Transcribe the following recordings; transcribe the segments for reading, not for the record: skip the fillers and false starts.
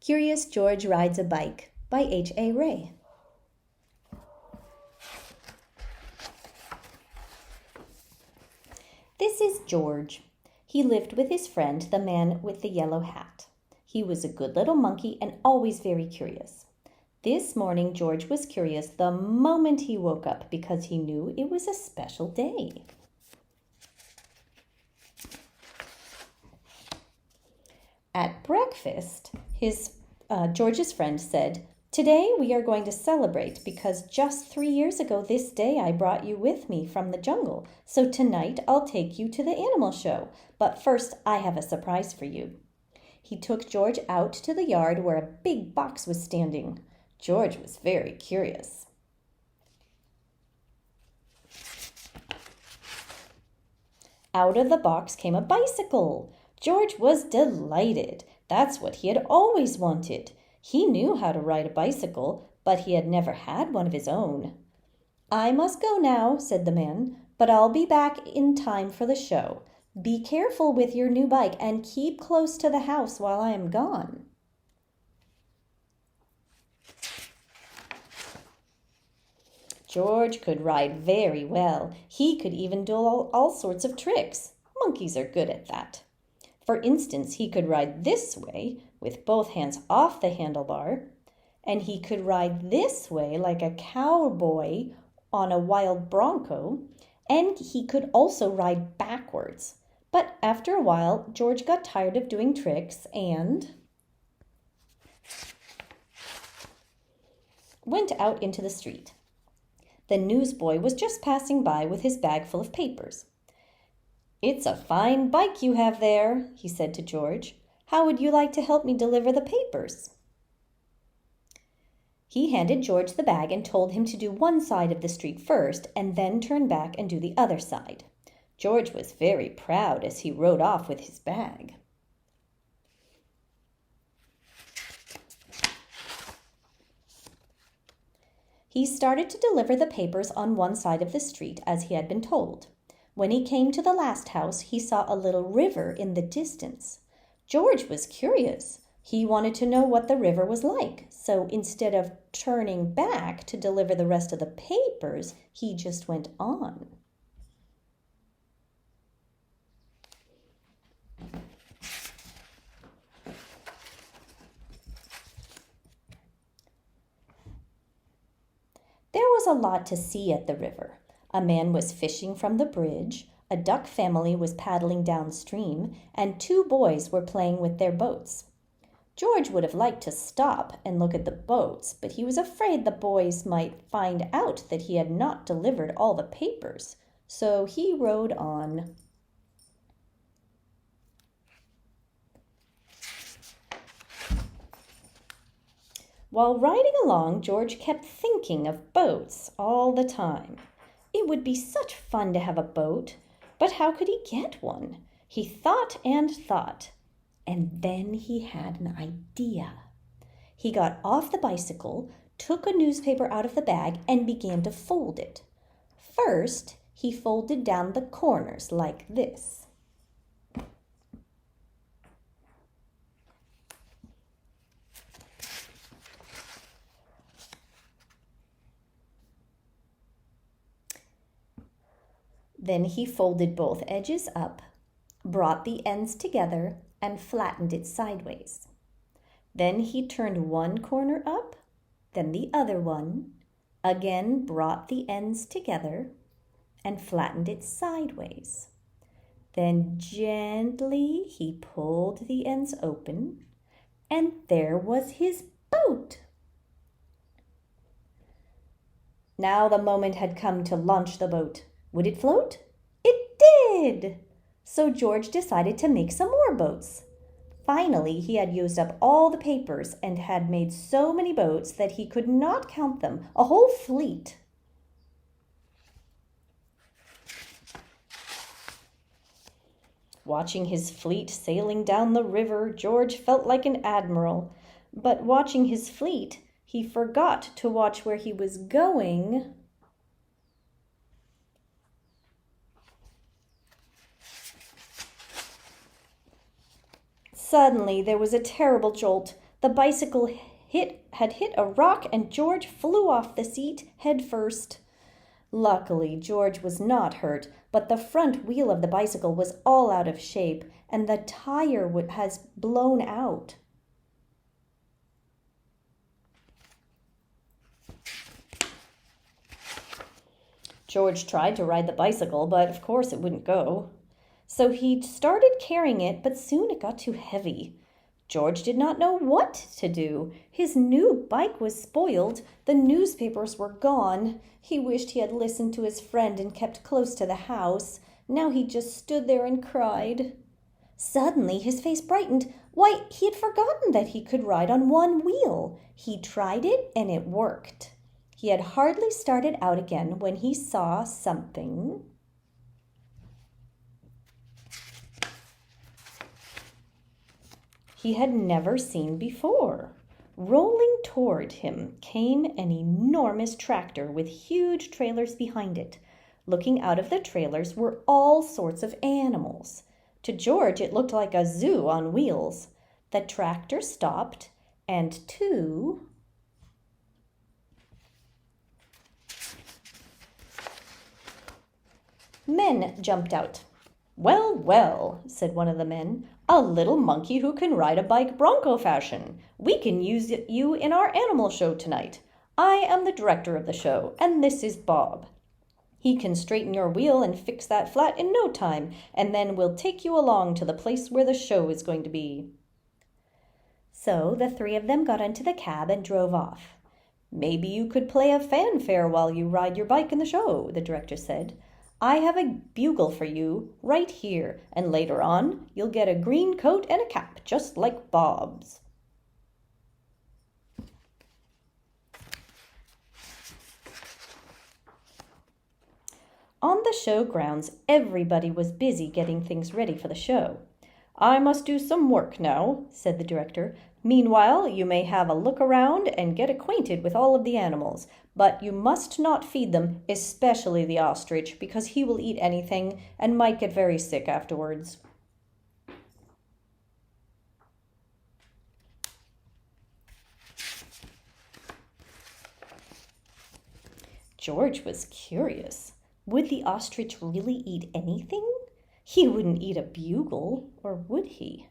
Curious George Rides a Bike by H.A. Rey. This is George. He lived with his friend, the man with the yellow hat. He was a good little monkey and always very curious. This morning, George was curious the moment he woke up because he knew it was a special day. At breakfast, George's friend said, "Today we are going to celebrate because just 3 years ago this day I brought you with me from the jungle. So tonight I'll take you to the animal show. But first I have a surprise for you." He took George out to the yard where a big box was standing. George was very curious. Out of the box came a bicycle. George was delighted. That's what he had always wanted. He knew how to ride a bicycle, but he had never had one of his own. "I must go now," said the man, "but I'll be back in time for the show. Be careful with your new bike and keep close to the house while I am gone." George could ride very well. He could even do all sorts of tricks. Monkeys are good at that. For instance, he could ride this way with both hands off the handlebar, and he could ride this way like a cowboy on a wild bronco, and he could also ride backwards. But after a while, George got tired of doing tricks and went out into the street. The newsboy was just passing by with his bag full of papers. "It's a fine bike you have there," he said to George. "How would you like to help me deliver the papers?" He handed George the bag and told him to do one side of the street first and then turn back and do the other side. George was very proud as he rode off with his bag. He started to deliver the papers on one side of the street as he had been told. When he came to the last house, he saw a little river in the distance. George was curious. He wanted to know what the river was like, so instead of turning back to deliver the rest of the papers, he just went on. There was a lot to see at the river. A man was fishing from the bridge, a duck family was paddling downstream, and 2 boys were playing with their boats. George would have liked to stop and look at the boats, but he was afraid the boys might find out that he had not delivered all the papers, so he rode on. While riding along, George kept thinking of boats all the time. It would be such fun to have a boat, but how could he get one? He thought and thought, and then he had an idea. He got off the bicycle, took a newspaper out of the bag, and began to fold it. First, he folded down the corners like this. Then he folded both edges up, brought the ends together, and flattened it sideways. Then he turned one corner up, then the other one, again brought the ends together, and flattened it sideways. Then gently he pulled the ends open, and there was his boat. Now the moment had come to launch the boat. Would it float? It did! So George decided to make some more boats. Finally, he had used up all the papers and had made so many boats that he could not count them, a whole fleet. Watching his fleet sailing down the river, George felt like an admiral. But watching his fleet, he forgot to watch where he was going. Suddenly there was a terrible jolt. The bicycle had hit a rock and George flew off the seat head first. Luckily, George was not hurt, but the front wheel of the bicycle was all out of shape and the tire has blown out. George tried to ride the bicycle, but of course it wouldn't go. So he started carrying it, but soon it got too heavy. George did not know what to do. His new bike was spoiled. The newspapers were gone. He wished he had listened to his friend and kept close to the house. Now he just stood there and cried. Suddenly his face brightened. Why, he had forgotten that he could ride on one wheel. He tried it and it worked. He had hardly started out again when he saw something he had never seen before. Rolling toward him came an enormous tractor with huge trailers behind it. Looking out of the trailers were all sorts of animals. To George, it looked like a zoo on wheels. The tractor stopped, and two men jumped out. "Well, well," said one of the men, "a little monkey who can ride a bike bronco fashion. We can use you in our animal show tonight. I am the director of the show, and this is Bob. He can straighten your wheel and fix that flat in no time, and then we'll take you along to the place where the show is going to be." So the three of them got into the cab and drove off. "Maybe you could play a fanfare while you ride your bike in the show," the director said. "I have a bugle for you right here, and later on you'll get a green coat and a cap just like Bob's." On the show grounds, everybody was busy getting things ready for the show. "I must do some work now," said the director. "Meanwhile, you may have a look around and get acquainted with all of the animals, but you must not feed them, especially the ostrich, because he will eat anything and might get very sick afterwards." George was curious. Would the ostrich really eat anything? He wouldn't eat a bugle, or would he?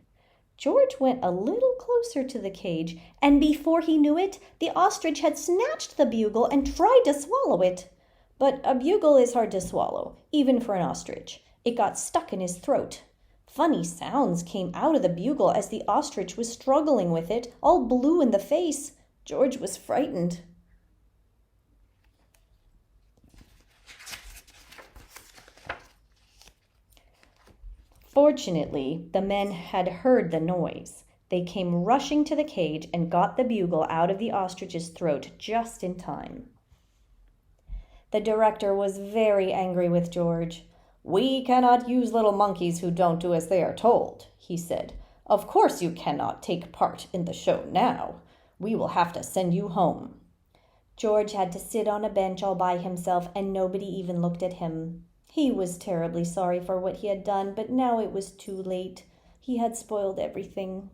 George went a little closer to the cage, and before he knew it, the ostrich had snatched the bugle and tried to swallow it. But a bugle is hard to swallow, even for an ostrich. It got stuck in his throat. Funny sounds came out of the bugle as the ostrich was struggling with it, all blue in the face. George was frightened. Fortunately, the men had heard the noise. They came rushing to the cage and got the bugle out of the ostrich's throat just in time. The director was very angry with George. "We cannot use little monkeys who don't do as they are told," he said. "Of course you cannot take part in the show now. We will have to send you home." George had to sit on a bench all by himself, and nobody even looked at him. He was terribly sorry for what he had done, but now it was too late. He had spoiled everything.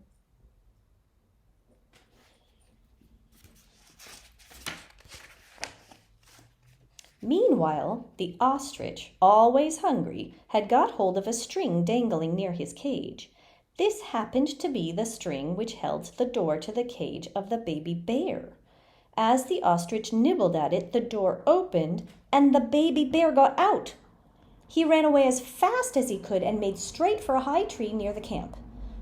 Meanwhile, the ostrich, always hungry, had got hold of a string dangling near his cage. This happened to be the string which held the door to the cage of the baby bear. As the ostrich nibbled at it, the door opened, and the baby bear got out. He ran away as fast as he could and made straight for a high tree near the camp.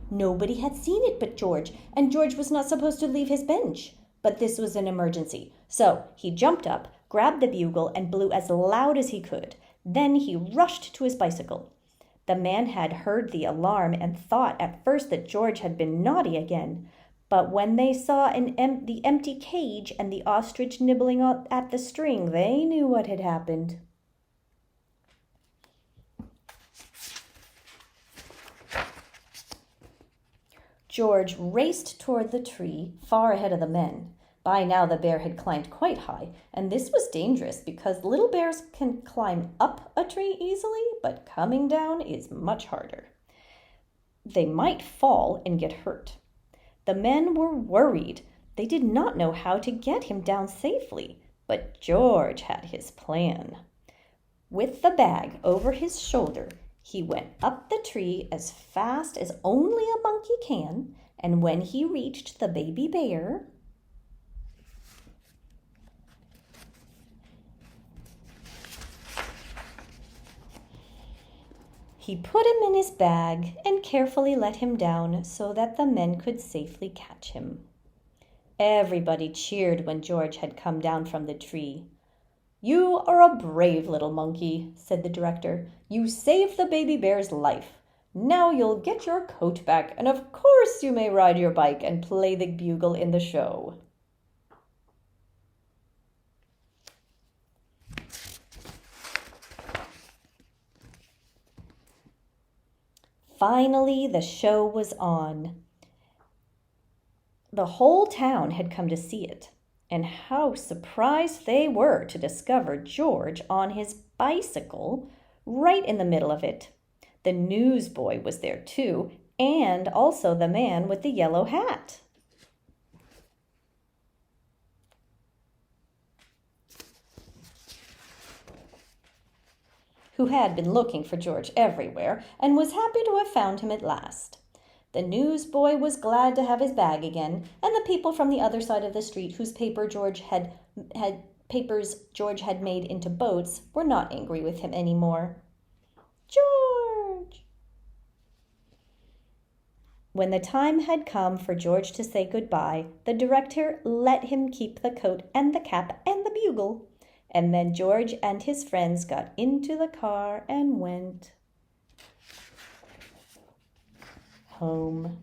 Nobody had seen it but George, and George was not supposed to leave his bench. But this was an emergency, so he jumped up, grabbed the bugle, and blew as loud as he could. Then he rushed to his bicycle. The man had heard the alarm and thought at first that George had been naughty again. But when they saw the empty cage and the ostrich nibbling at the string, they knew what had happened. George raced toward the tree, far ahead of the men. By now the bear had climbed quite high, and this was dangerous because little bears can climb up a tree easily, but coming down is much harder. They might fall and get hurt. The men were worried. They did not know how to get him down safely, but George had his plan. With the bag over his shoulder, he went up the tree as fast as only a monkey can, and when he reached the baby bear, he put him in his bag and carefully let him down so that the men could safely catch him. Everybody cheered when George had come down from the tree. "You are a brave little monkey," said the director. "You saved the baby bear's life. Now you'll get your coat back, and of course you may ride your bike and play the bugle in the show." Finally, the show was on. The whole town had come to see it, and how surprised they were to discover George on his bicycle right in the middle of it. The newsboy was there too, and also the man with the yellow hat. Who had been looking for George everywhere and was happy to have found him at last. The newsboy was glad to have his bag again, and the people from the other side of the street whose papers George had made into boats were not angry with him anymore. George! When the time had come for George to say goodbye, the director let him keep the coat and the cap and the bugle. And then George and his friends got into the car and went home.